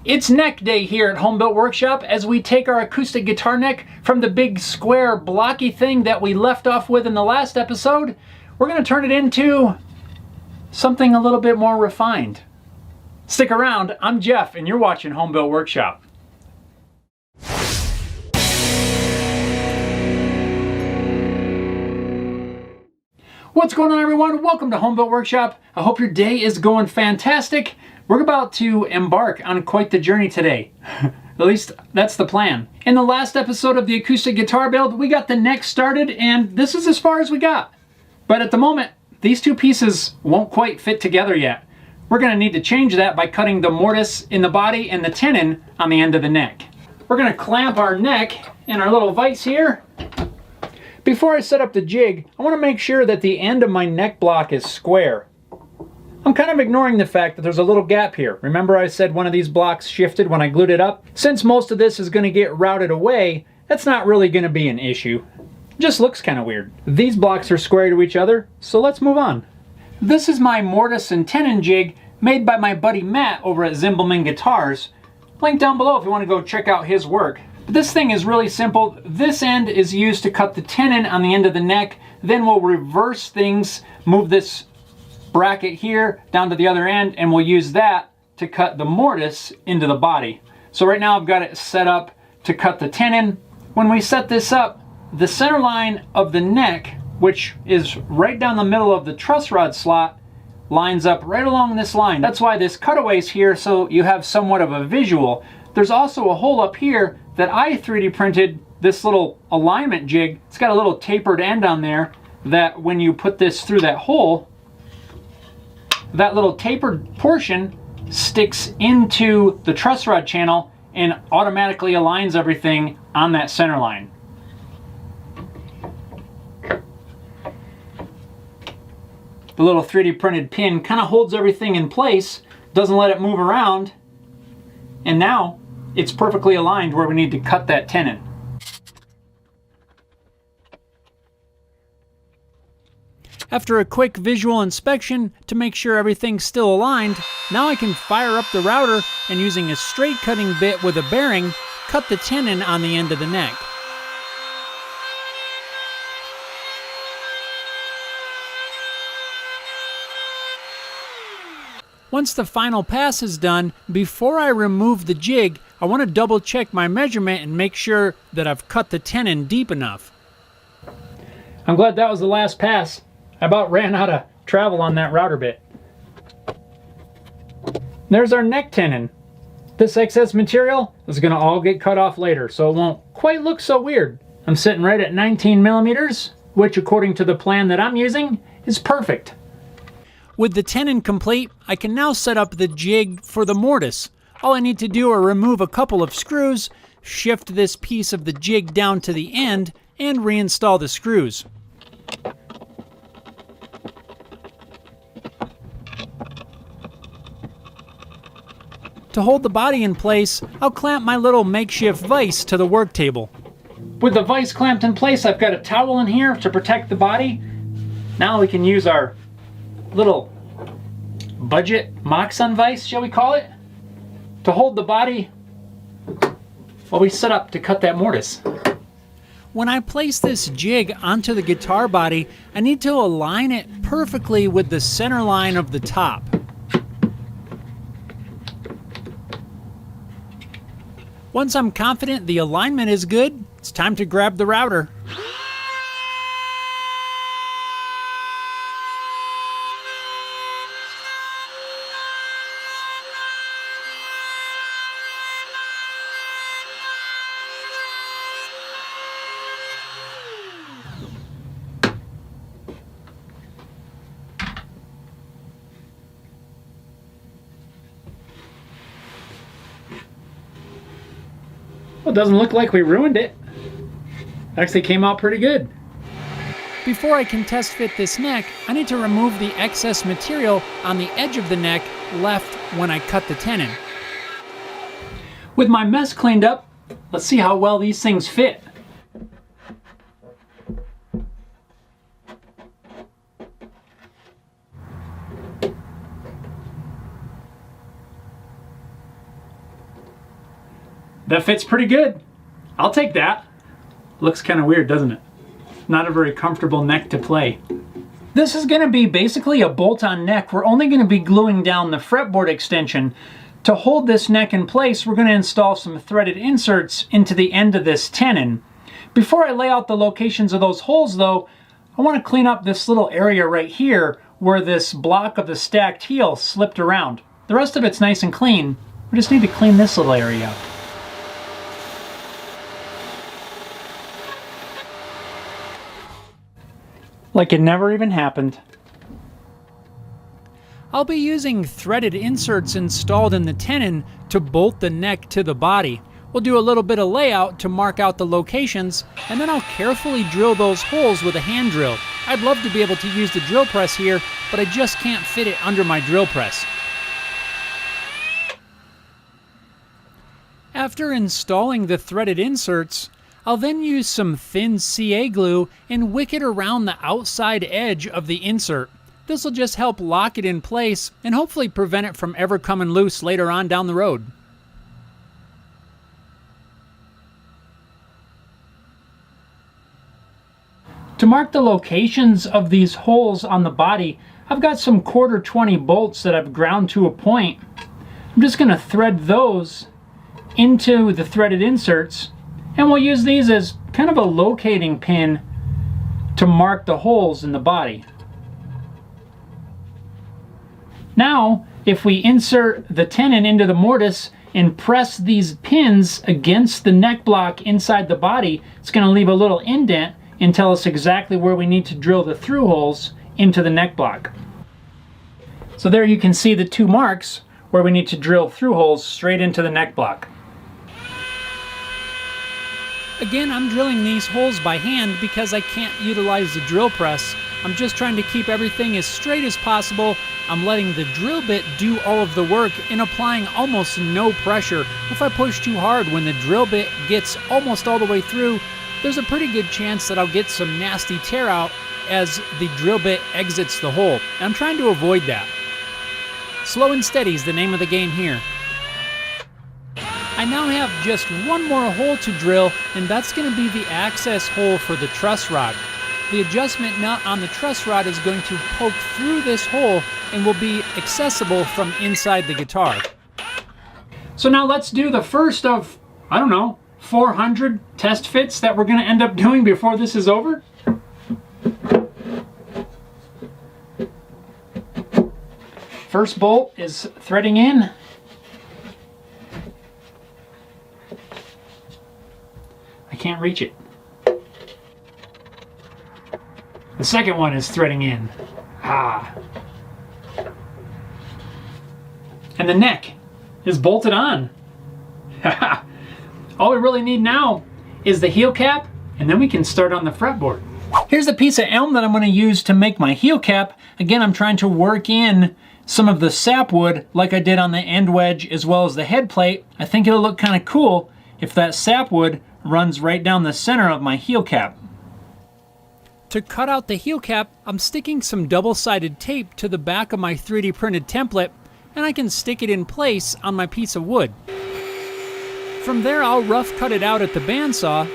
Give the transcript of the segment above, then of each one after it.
It's neck day here at Home Built Workshop as we take our acoustic guitar neck from the big square blocky thing that we left off with in the last episode. We're going to turn it into something a little bit more refined. Stick around, I'm Jeff and you're watching Home Built Workshop. What's going on, everyone? Welcome to Home Built Workshop. I hope your day is going fantastic. We're about to embark on quite the journey today. At least that's the plan. In the last episode of the acoustic guitar build, we got the neck started and this is as far as we got. But at the moment, these two pieces won't quite fit together yet. We're going to need to change that by cutting the mortise in the body and the tenon on the end of the neck. We're going to clamp our neck in our little vise here. Before I set up the jig, I want to make sure that the end of my neck block is square. I'm kind of ignoring the fact that there's a little gap here. Remember I said one of these blocks shifted when I glued it up? Since most of this is going to get routed away, that's not really going to be an issue. It just looks kind of weird. These blocks are square to each other, so let's move on. This is my mortise and tenon jig made by my buddy Matt over at Zimbelman Guitars. Link down below if you want to go check out his work. But this thing is really simple. This end is used to cut the tenon on the end of the neck. Then we'll reverse things, move this bracket here down to the other end, and we'll use that to cut the mortise into the body. So right now I've got it set up to cut the tenon. When we set this up, the center line of the neck, which is right down the middle of the truss rod slot, lines up right along this line. That's why this cutaway's here, so you have somewhat of a visual. There's also a hole up here that I 3D printed this little alignment jig. It's got a little tapered end on there that when you put this through that hole, that little tapered portion sticks into the truss rod channel and automatically aligns everything on that center line. The little 3D printed pin kind of holds everything in place, doesn't let it move around, and now it's perfectly aligned where we need to cut that tenon. After a quick visual inspection to make sure everything's still aligned, now I can fire up the router and using a straight cutting bit with a bearing, cut the tenon on the end of the neck. Once the final pass is done, before I remove the jig, I want to double check my measurement and make sure that I've cut the tenon deep enough. I'm glad that was the last pass. I about ran out of travel on that router bit. There's our neck tenon. This excess material is going to all get cut off later, so it won't quite look so weird. I'm sitting right at 19 millimeters, which according to the plan that I'm using is perfect. With the tenon complete, I can now set up the jig for the mortise. All I need to do are remove a couple of screws, shift this piece of the jig down to the end, and reinstall the screws. To hold the body in place, I'll clamp my little makeshift vise to the work table. With the vise clamped in place, I've got a towel in here to protect the body. Now we can use our little budget Moxon vise, shall we call it, to hold the body while we set up to cut that mortise. When I place this jig onto the guitar body, I need to align it perfectly with the center line of the top. Once I'm confident the alignment is good, it's time to grab the router. Well, it doesn't look like we ruined it. Actually came out pretty good. Before I can test fit this neck, I need to remove the excess material on the edge of the neck left when I cut the tenon. With my mess cleaned up, let's see how well these things fit. That fits pretty good. I'll take that. Looks kind of weird, doesn't it? Not a very comfortable neck to play. This is going to be basically a bolt-on neck. We're only going to be gluing down the fretboard extension. To hold this neck in place, we're going to install some threaded inserts into the end of this tenon. Before I lay out the locations of those holes though, I want to clean up this little area right here where this block of the stacked heel slipped around. The rest of it's nice and clean. We just need to clean this little area up. Like it never even happened. I'll be using threaded inserts installed in the tenon to bolt the neck to the body. We'll do a little bit of layout to mark out the locations, and then I'll carefully drill those holes with a hand drill. I'd love to be able to use the drill press here, but I just can't fit it under my drill press. After installing the threaded inserts, I'll then use some thin CA glue and wick it around the outside edge of the insert. This will just help lock it in place and hopefully prevent it from ever coming loose later on down the road. To mark the locations of these holes on the body, I've got some 1/4-20 bolts that I've ground to a point. I'm just going to thread those into the threaded inserts, and we'll use these as kind of a locating pin to mark the holes in the body. Now, if we insert the tenon into the mortise and press these pins against the neck block inside the body, it's going to leave a little indent and tell us exactly where we need to drill the through holes into the neck block. So there you can see the 2 marks where we need to drill through holes straight into the neck block. Again, I'm drilling these holes by hand because I can't utilize the drill press. I'm just trying to keep everything as straight as possible. I'm letting the drill bit do all of the work and applying almost no pressure. If I push too hard when the drill bit gets almost all the way through, there's a pretty good chance that I'll get some nasty tear out as the drill bit exits the hole. I'm trying to avoid that. Slow and steady is the name of the game here. I now have just one more hole to drill, and that's going to be the access hole for the truss rod. The adjustment nut on the truss rod is going to poke through this hole and will be accessible from inside the guitar. So now let's do the first of, 400 test fits that we're going to end up doing before this is over. First bolt is threading in. I can't reach it. The second one is threading in. And the neck is bolted on. All we really need now is the heel cap, and then we can start on the fretboard. Here's the piece of elm that I'm going to use to make my heel cap. Again, I'm trying to work in some of the sapwood like I did on the end wedge as well as the head plate. I think it'll look kind of cool if that sapwood runs right down the center of my heel cap. To cut out the heel cap, I'm sticking some double-sided tape to the back of my 3D printed template, and I can stick it in place on my piece of wood. From there, I'll rough cut it out at the bandsaw,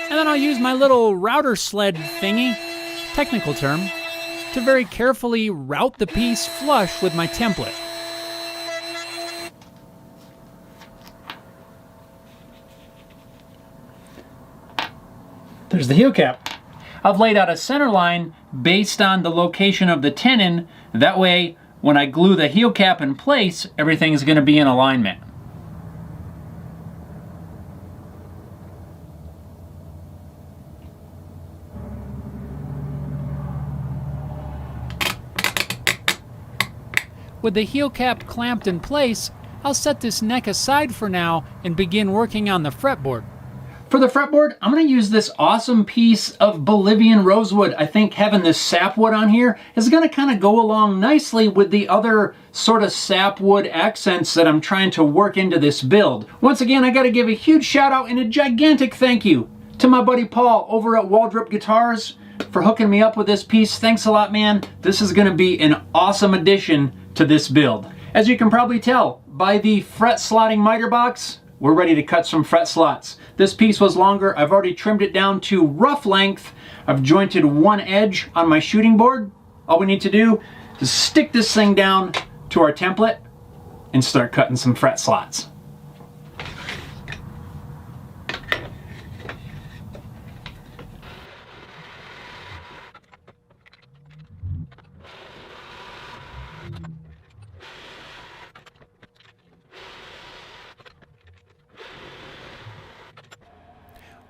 and then I'll use my little router sled thingy, technical term, to very carefully route the piece flush with my template. There's the heel cap. I've laid out a center line based on the location of the tenon. That way, when I glue the heel cap in place, everything's going to be in alignment. With the heel cap clamped in place, I'll set this neck aside for now and begin working on the fretboard. For the fretboard, I'm going to use this awesome piece of Bolivian Rosewood. I think having this sapwood on here is going to kind of go along nicely with the other sort of sapwood accents that I'm trying to work into this build. Once again, I got to give a huge shout out and a gigantic thank you to my buddy Paul over at Waldrop Guitars for hooking me up with this piece. Thanks a lot, man. This is going to be an awesome addition to this build. As you can probably tell by the fret slotting miter box, we're ready to cut some fret slots. This piece was longer. I've already trimmed it down to rough length. I've jointed one edge on my shooting board. All we need to do is stick this thing down to our template and start cutting some fret slots.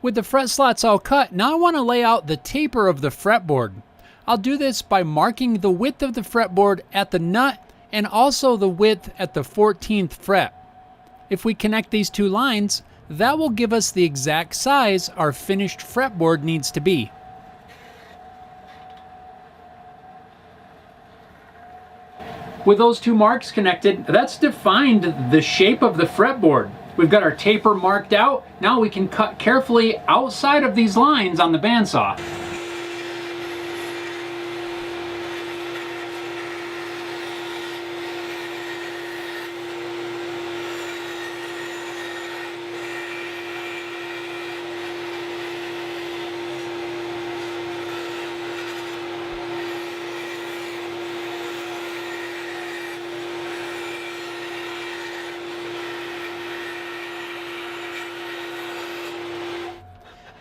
With the fret slots all cut, now I want to lay out the taper of the fretboard. I'll do this by marking the width of the fretboard at the nut and also the width at the 14th fret. If we connect these two lines, that will give us the exact size our finished fretboard needs to be. With those two marks connected, that's defined the shape of the fretboard. We've got our taper marked out. Now we can cut carefully outside of these lines on the bandsaw.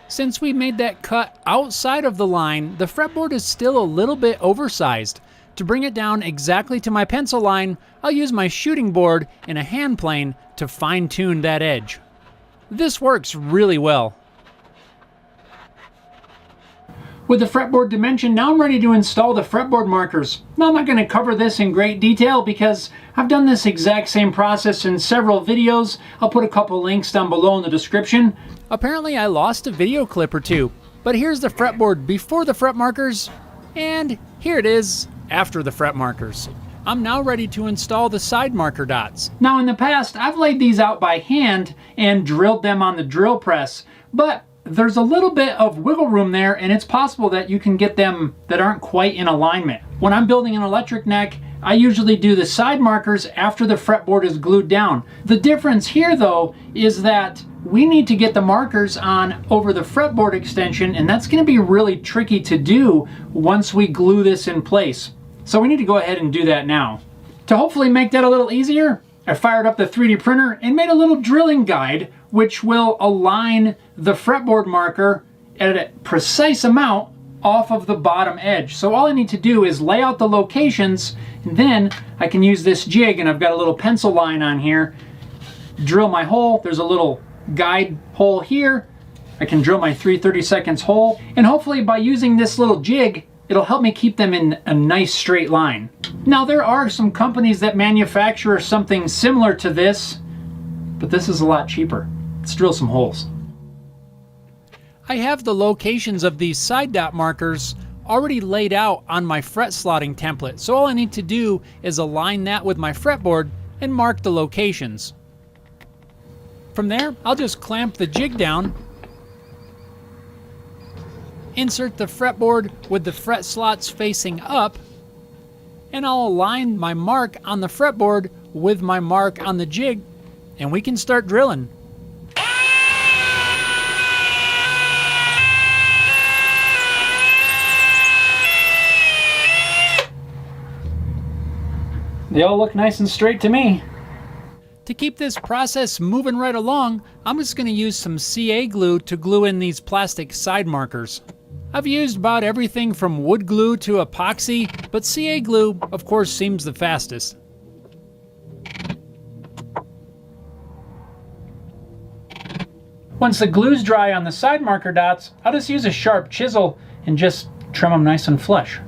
Since we made that cut outside of the line, the fretboard is still a little bit oversized. To bring it down exactly to my pencil line, I'll use my shooting board and a hand plane to fine-tune that edge. This works really well. With the fretboard dimension, now I'm ready to install the fretboard markers. Now I'm not going to cover this in great detail because I've done this exact same process in several videos. I'll put a couple links down below in the description. Apparently I lost a video clip or two, but here's the fretboard before the fret markers, and here it is after the fret markers. I'm now ready to install the side marker dots. Now in the past, I've laid these out by hand and drilled them on the drill press, but there's a little bit of wiggle room there, and it's possible that you can get them that aren't quite in alignment. When I'm building an electric neck, I usually do the side markers after the fretboard is glued down. The difference here though is that we need to get the markers on over the fretboard extension, and that's going to be really tricky to do once we glue this in place. So we need to go ahead and do that now. To hopefully make that a little easier, I fired up the 3D printer and made a little drilling guide which will align the fretboard marker at a precise amount off of the bottom edge. So all I need to do is lay out the locations, and then I can use this jig, and I've got a little pencil line on here, drill my hole. There's a little guide hole here. I can drill my 3/32 hole, and hopefully by using this little jig, it'll help me keep them in a nice straight line. Now there are some companies that manufacture something similar to this, but this is a lot cheaper. Let's drill some holes. I have the locations of these side dot markers already laid out on my fret slotting template, so all I need to do is align that with my fretboard and mark the locations. From there, I'll just clamp the jig down, insert the fretboard with the fret slots facing up, and I'll align my mark on the fretboard with my mark on the jig, and we can start drilling. They all look nice and straight to me. To keep this process moving right along, I'm just going to use some CA glue to glue in these plastic side markers. I've used about everything from wood glue to epoxy, but CA glue, of course, seems the fastest. Once the glue's dry on the side marker dots, I'll just use a sharp chisel and just trim them nice and flush.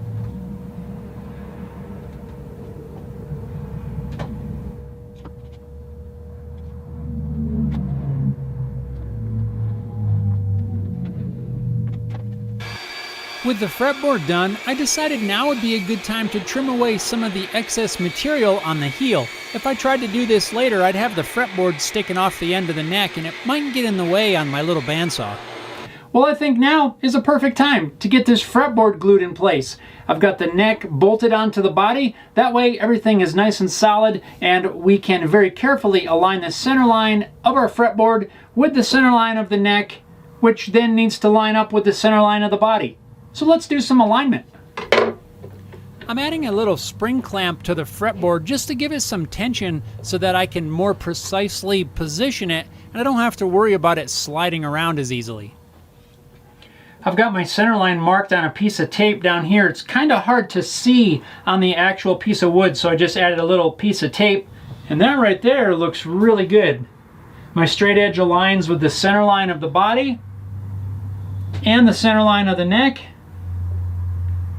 With the fretboard done, I decided now would be a good time to trim away some of the excess material on the heel. If I tried to do this later, I'd have the fretboard sticking off the end of the neck, and it might get in the way on my little bandsaw. Well, I think now is a perfect time to get this fretboard glued in place. I've got the neck bolted onto the body. That way everything is nice and solid, and we can very carefully align the center line of our fretboard with the center line of the neck, which then needs to line up with the center line of the body. So let's do some alignment. I'm adding a little spring clamp to the fretboard just to give it some tension so that I can more precisely position it and I don't have to worry about it sliding around as easily. I've got my center line marked on a piece of tape down here. It's kind of hard to see on the actual piece of wood, so I just added a little piece of tape, and that right there looks really good. My straight edge aligns with the center line of the body and the center line of the neck.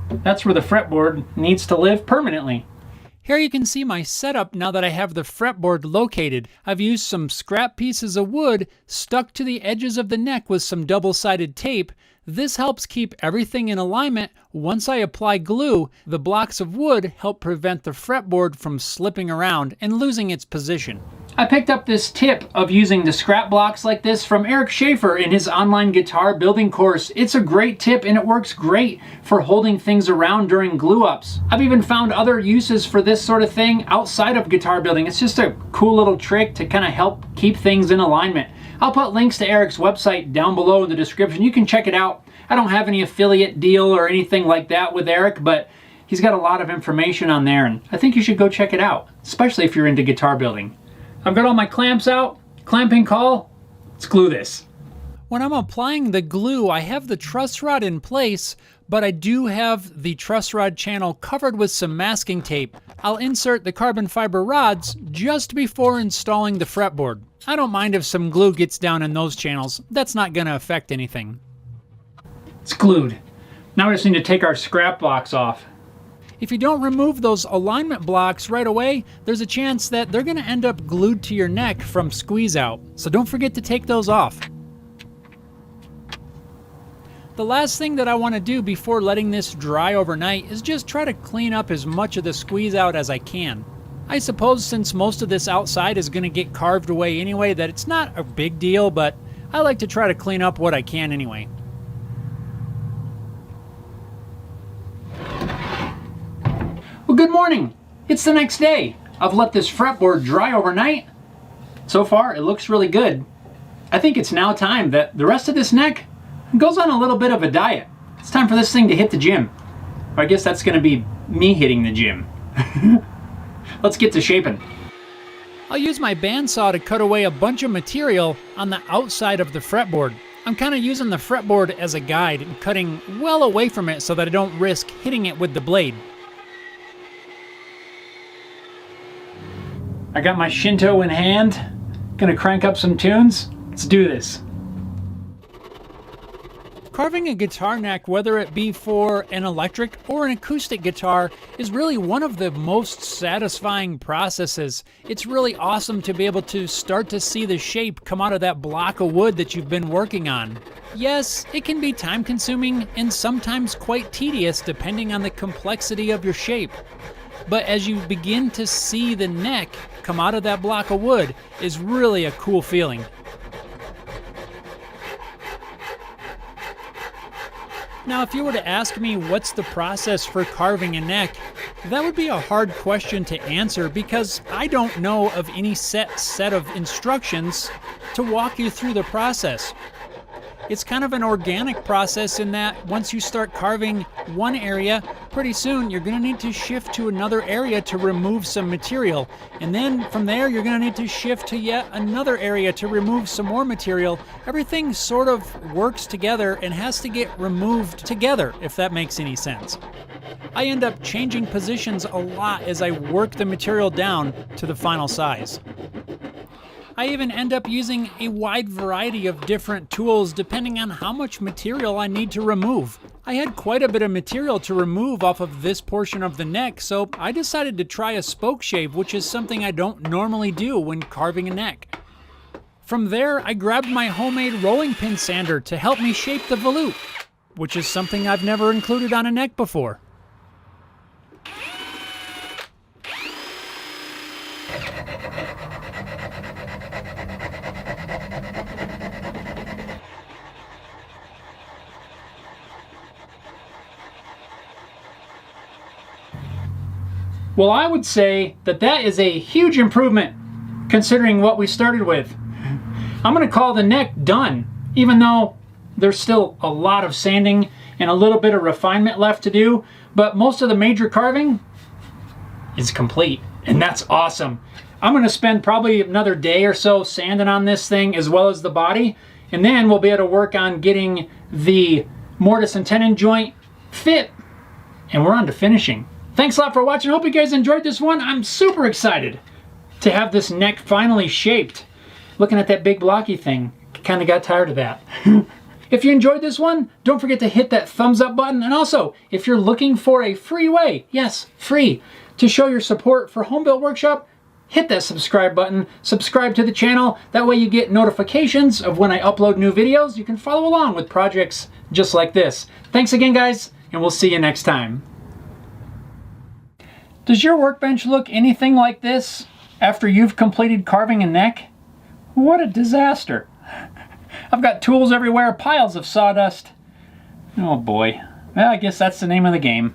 That's where the fretboard needs to live permanently. Here you can see my setup now that I have the fretboard located. I've used some scrap pieces of wood stuck to the edges of the neck with some double-sided tape. This helps keep everything in alignment. Once I apply glue, the blocks of wood help prevent the fretboard from slipping around and losing its position. I picked up this tip of using the scrap blocks like this from Eric Schaefer in his online guitar building course. It's a great tip and it works great for holding things around during glue ups. I've even found other uses for this sort of thing outside of guitar building. It's just a cool little trick to kind of help keep things in alignment. I'll put links to Eric's website down below in the description. You can check it out. I don't have any affiliate deal or anything like that with Eric, but he's got a lot of information on there, and I think you should go check it out, especially if you're into guitar building. I've got all my clamps out. Clamping call. Let's glue this. When I'm applying the glue, I have the truss rod in place, but I do have the truss rod channel covered with some masking tape. I'll insert the carbon fiber rods just before installing the fretboard. I don't mind if some glue gets down in those channels. That's not going to affect anything. It's glued. Now we just need to take our scrap blocks off. If you don't remove those alignment blocks right away, there's a chance that they're going to end up glued to your neck from squeeze out. So don't forget to take those off. The last thing that I want to do before letting this dry overnight is just try to clean up as much of the squeeze out as I can. I suppose since most of this outside is going to get carved away anyway, that it's not a big deal, but I like to try to clean up what I can anyway. Well, good morning. It's the next day. I've let this fretboard dry overnight. So far, it looks really good. I think it's now time that the rest of this neck goes on a little bit of a diet. It's time for this thing to hit the gym. Or I guess that's going to be me hitting the gym. Let's get to shaping. I'll use my bandsaw to cut away a bunch of material on the outside of the fretboard. I'm kind of using the fretboard as a guide and cutting well away from it so that I don't risk hitting it with the blade. I got my Shinto in hand. Gonna crank up some tunes. Let's do this. Carving a guitar neck, whether it be for an electric or an acoustic guitar, is really one of the most satisfying processes. It's really awesome to be able to start to see the shape come out of that block of wood that you've been working on. Yes, it can be time-consuming and sometimes quite tedious depending on the complexity of your shape. But as you begin to see the neck come out of that block of wood is really a cool feeling. Now, if you were to ask me what's the process for carving a neck, that would be a hard question to answer because I don't know of any set of instructions to walk you through the process. It's kind of an organic process in that once you start carving one area, pretty soon you're going to need to shift to another area to remove some material. And then from there, you're going to need to shift to yet another area to remove some more material. Everything sort of works together and has to get removed together, if that makes any sense. I end up changing positions a lot as I work the material down to the final size. I even end up using a wide variety of different tools depending on how much material I need to remove. I had quite a bit of material to remove off of this portion of the neck, so I decided to try a spoke shave, which is something I don't normally do when carving a neck. From there, I grabbed my homemade rolling pin sander to help me shape the volute, which is something I've never included on a neck before. Well, I would say that that is a huge improvement considering what we started with. I'm going to call the neck done, even though there's still a lot of sanding and a little bit of refinement left to do, but most of the major carving is complete, and that's awesome. I'm going to spend probably another day or so sanding on this thing as well as the body, and then we'll be able to work on getting the mortise and tenon joint fit, and we're on to finishing. Thanks a lot for watching. Hope you guys enjoyed this one. I'm super excited to have this neck finally shaped. Looking at that big blocky thing, kind of got tired of that. If you enjoyed this one, don't forget to hit that thumbs up button. And also, if you're looking for a free way, yes, free, to show your support for Homebuilt Workshop, hit that subscribe button, subscribe to the channel. That way you get notifications of when I upload new videos. You can follow along with projects just like this. Thanks again, guys, and we'll see you next time. Does your workbench look anything like this after you've completed carving a neck? What a disaster. I've got tools everywhere, piles of sawdust. Oh boy. Well, I guess that's the name of the game.